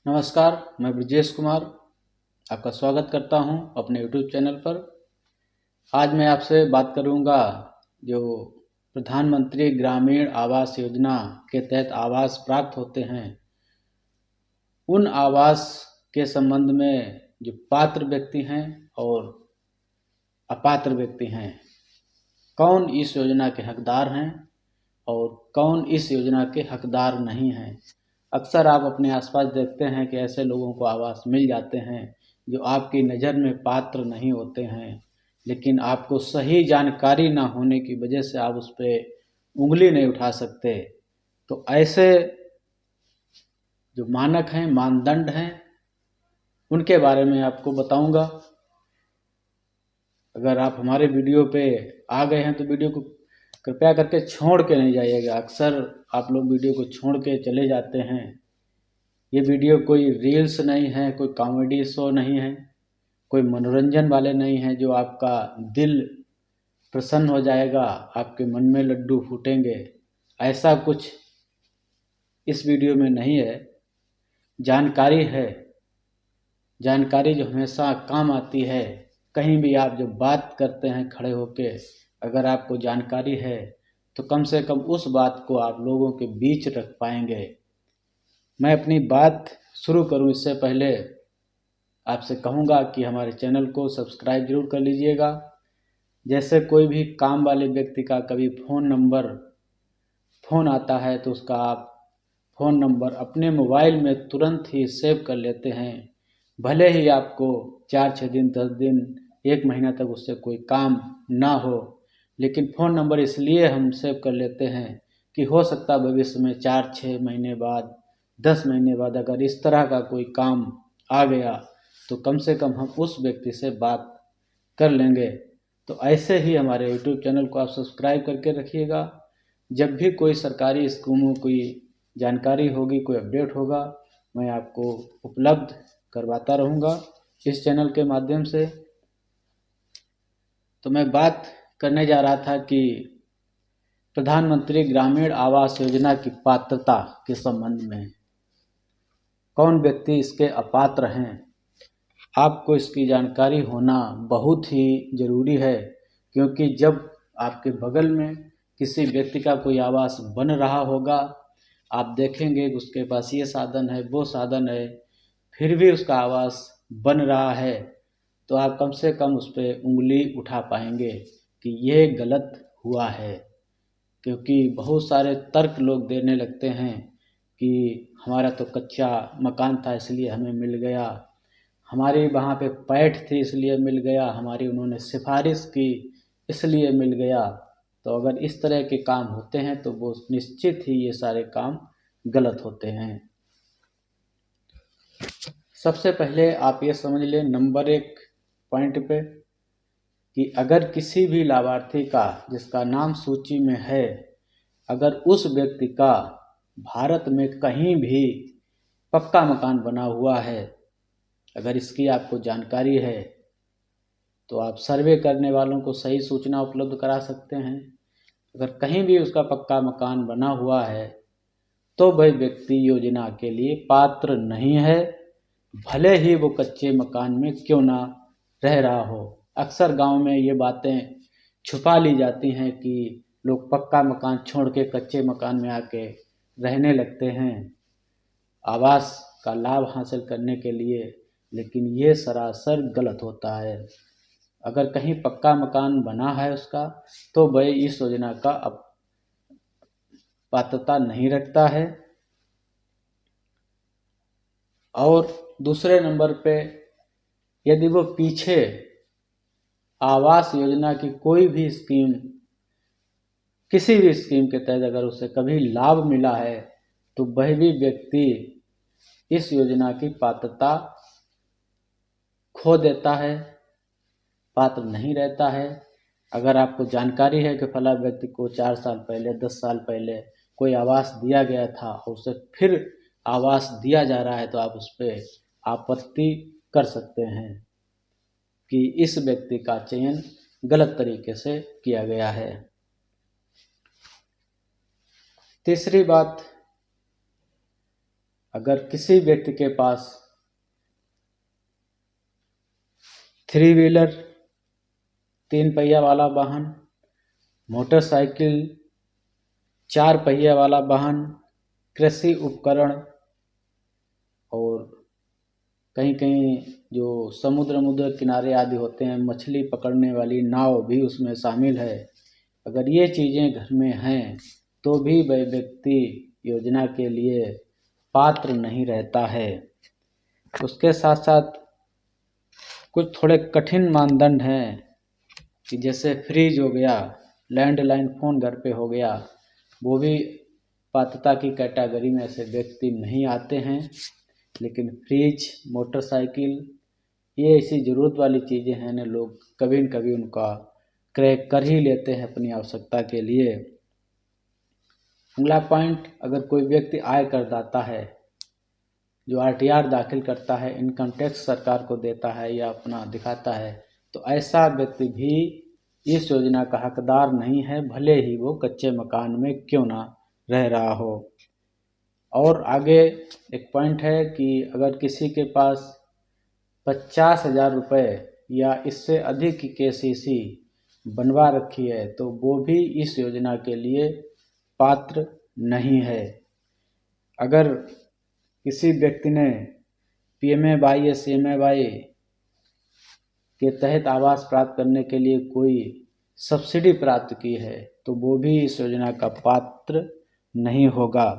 नमस्कार, मैं ब्रजेश कुमार आपका स्वागत करता हूं अपने यूट्यूब चैनल पर। आज मैं आपसे बात करूंगा जो प्रधानमंत्री ग्रामीण आवास योजना के तहत आवास प्राप्त होते हैं, उन आवास के संबंध में जो पात्र व्यक्ति हैं और अपात्र व्यक्ति हैं, कौन इस योजना के हकदार हैं और कौन इस योजना के हकदार नहीं हैं। अक्सर आप अपने आसपास देखते हैं कि ऐसे लोगों को आवास मिल जाते हैं जो आपकी नज़र में पात्र नहीं होते हैं, लेकिन आपको सही जानकारी ना होने की वजह से आप उस पर उंगली नहीं उठा सकते। तो ऐसे जो मानक हैं, मानदंड हैं, उनके बारे में आपको बताऊंगा। अगर आप हमारे वीडियो पे आ गए हैं तो वीडियो को कृपया करके छोड़ के नहीं जाइएगा। अक्सर आप लोग वीडियो को छोड़ के चले जाते हैं। ये वीडियो कोई रील्स नहीं है, कोई कॉमेडी शो नहीं है, कोई मनोरंजन वाले नहीं है जो आपका दिल प्रसन्न हो जाएगा, आपके मन में लड्डू फूटेंगे, ऐसा कुछ इस वीडियो में नहीं है। जानकारी है, जानकारी जो हमेशा काम आती है। कहीं भी आप जब बात करते हैं खड़े होके, अगर आपको जानकारी है तो कम से कम उस बात को आप लोगों के बीच रख पाएंगे। मैं अपनी बात शुरू करूं इससे पहले आपसे कहूंगा कि हमारे चैनल को सब्सक्राइब जरूर कर लीजिएगा। जैसे कोई भी काम वाले व्यक्ति का कभी फ़ोन आता है तो उसका आप फ़ोन नंबर अपने मोबाइल में तुरंत ही सेव कर लेते हैं। भले ही आपको 4-6 दिन, 10 दिन, 1 महीना तक उससे कोई काम ना हो, लेकिन फ़ोन नंबर इसलिए हम सेव कर लेते हैं कि हो सकता भविष्य में 4-6 महीने बाद, 10 महीने बाद अगर इस तरह का कोई काम आ गया तो कम से कम हम उस व्यक्ति से बात कर लेंगे। तो ऐसे ही हमारे यूट्यूब चैनल को आप सब्सक्राइब करके रखिएगा। जब भी कोई सरकारी स्कीमों की जानकारी होगी, कोई अपडेट होगा, मैं आपको उपलब्ध करवाता रहूँगा इस चैनल के माध्यम से। तो मैं बात करने जा रहा था कि प्रधानमंत्री ग्रामीण आवास योजना की पात्रता के संबंध में कौन व्यक्ति इसके अपात्र हैं। आपको इसकी जानकारी होना बहुत ही ज़रूरी है, क्योंकि जब आपके बगल में किसी व्यक्ति का कोई आवास बन रहा होगा, आप देखेंगे कि उसके पास ये साधन है, वो साधन है, फिर भी उसका आवास बन रहा है, तो आप कम से कम उस पर उंगली उठा पाएंगे कि ये गलत हुआ है। क्योंकि बहुत सारे तर्क लोग देने लगते हैं कि हमारा तो कच्चा मकान था इसलिए हमें मिल गया, हमारी वहाँ पे पैठ थी इसलिए मिल गया, हमारी उन्होंने सिफारिश की इसलिए मिल गया। तो अगर इस तरह के काम होते हैं तो वो निश्चित ही ये सारे काम गलत होते हैं। सबसे पहले आप ये समझ लें नंबर 1 पॉइंट पे कि अगर किसी भी लाभार्थी का जिसका नाम सूची में है, अगर उस व्यक्ति का भारत में कहीं भी पक्का मकान बना हुआ है, अगर इसकी आपको जानकारी है तो आप सर्वे करने वालों को सही सूचना उपलब्ध करा सकते हैं। अगर कहीं भी उसका पक्का मकान बना हुआ है तो वह व्यक्ति योजना के लिए पात्र नहीं है, भले ही वो कच्चे मकान में क्यों ना रह रहा हो। अक्सर गांव में ये बातें छुपा ली जाती हैं कि लोग पक्का मकान छोड़ के कच्चे मकान में आके रहने लगते हैं आवास का लाभ हासिल करने के लिए, लेकिन ये सरासर गलत होता है। अगर कहीं पक्का मकान बना है उसका तो वह इस योजना का पात्रता नहीं रखता है। और दूसरे नंबर पे यदि वो पीछे आवास योजना की कोई भी स्कीम, किसी भी स्कीम के तहत अगर उसे कभी लाभ मिला है तो वह भी व्यक्ति इस योजना की पात्रता खो देता है, पात्र नहीं रहता है। अगर आपको जानकारी है कि फला व्यक्ति को 4 साल पहले, 10 साल पहले कोई आवास दिया गया था और उसे फिर आवास दिया जा रहा है, तो आप उस पर आपत्ति कर सकते हैं कि इस व्यक्ति का चयन गलत तरीके से किया गया है। तीसरी बात, अगर किसी व्यक्ति के पास 3 व्हीलर 3 पहिया वाला वाहन, मोटरसाइकिल 4 पहिया वाला वाहन, कृषि उपकरण और कहीं कहीं जो समुद्र किनारे आदि होते हैं, मछली पकड़ने वाली नाव भी उसमें शामिल है। अगर ये चीज़ें घर में हैं तो भी वह व्यक्ति योजना के लिए पात्र नहीं रहता है। उसके साथ साथ कुछ थोड़े कठिन मानदंड हैं कि जैसे फ्रिज हो गया, लैंडलाइन फ़ोन घर पे हो गया, वो भी पात्रता की कैटेगरी में ऐसे व्यक्ति नहीं आते हैं। लेकिन फ्रिज, मोटरसाइकिल ये ऐसी ज़रूरत वाली चीज़ें हैं ना, लोग कभी न कभी उनका क्रय कर ही लेते हैं अपनी आवश्यकता के लिए। अगला पॉइंट, अगर कोई व्यक्ति आय करदाता है जो आरटीआर दाखिल करता है, इनकम टैक्स सरकार को देता है या अपना दिखाता है, तो ऐसा व्यक्ति भी इस योजना का हकदार नहीं है, भले ही वो कच्चे मकान में क्यों ना रह रहा हो। और आगे एक पॉइंट है कि अगर किसी के पास 50,000 रुपये या इससे अधिक की केसीसी बनवा रखी है तो वो भी इस योजना के लिए पात्र नहीं है। अगर किसी व्यक्ति ने पीएमएवाई या सीएमएवाई के तहत आवास प्राप्त करने के लिए कोई सब्सिडी प्राप्त की है तो वो भी इस योजना का पात्र नहीं होगा।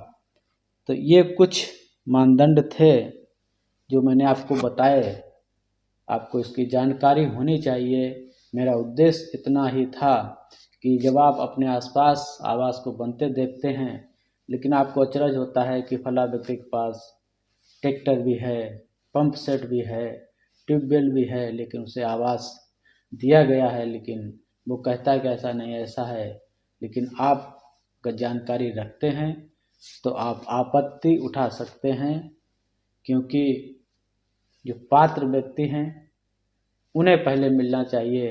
तो ये कुछ मानदंड थे जो मैंने आपको बताए, आपको इसकी जानकारी होनी चाहिए। मेरा उद्देश्य इतना ही था कि जब आप अपने आसपास आवास को बनते देखते हैं लेकिन आपको अचरज होता है कि फला व्यक्ति के पास ट्रैक्टर भी है, पंप सेट भी है, ट्यूबवेल भी है, लेकिन उसे आवास दिया गया है, लेकिन वो कहता है कि ऐसा नहीं ऐसा है। लेकिन आप अगर जानकारी रखते हैं तो आप आपत्ति उठा सकते हैं, क्योंकि जो पात्र व्यक्ति हैं उन्हें पहले मिलना चाहिए,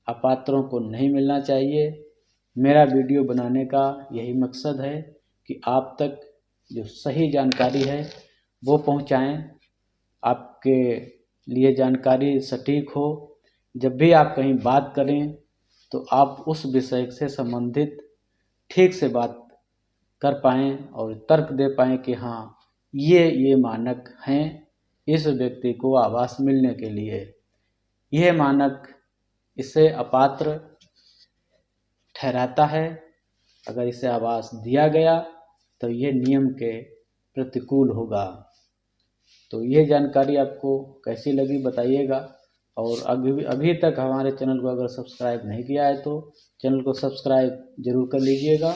अपात्रों को नहीं मिलना चाहिए। मेरा वीडियो बनाने का यही मकसद है कि आप तक जो सही जानकारी है वो पहुंचाएं, आपके लिए जानकारी सटीक हो। जब भी आप कहीं बात करें तो आप उस विषय से संबंधित ठीक से बात कर पाएँ और तर्क दे पाएँ कि हाँ ये मानक हैं इस व्यक्ति को आवास मिलने के लिए। यह मानक इसे अपात्र ठहराता है। अगर इसे आवास दिया गया तो ये नियम के प्रतिकूल होगा। तो ये जानकारी आपको कैसी लगी बताइएगा। और अभी तक हमारे चैनल को अगर सब्सक्राइब नहीं किया है तो चैनल को सब्सक्राइब ज़रूर कर लीजिएगा।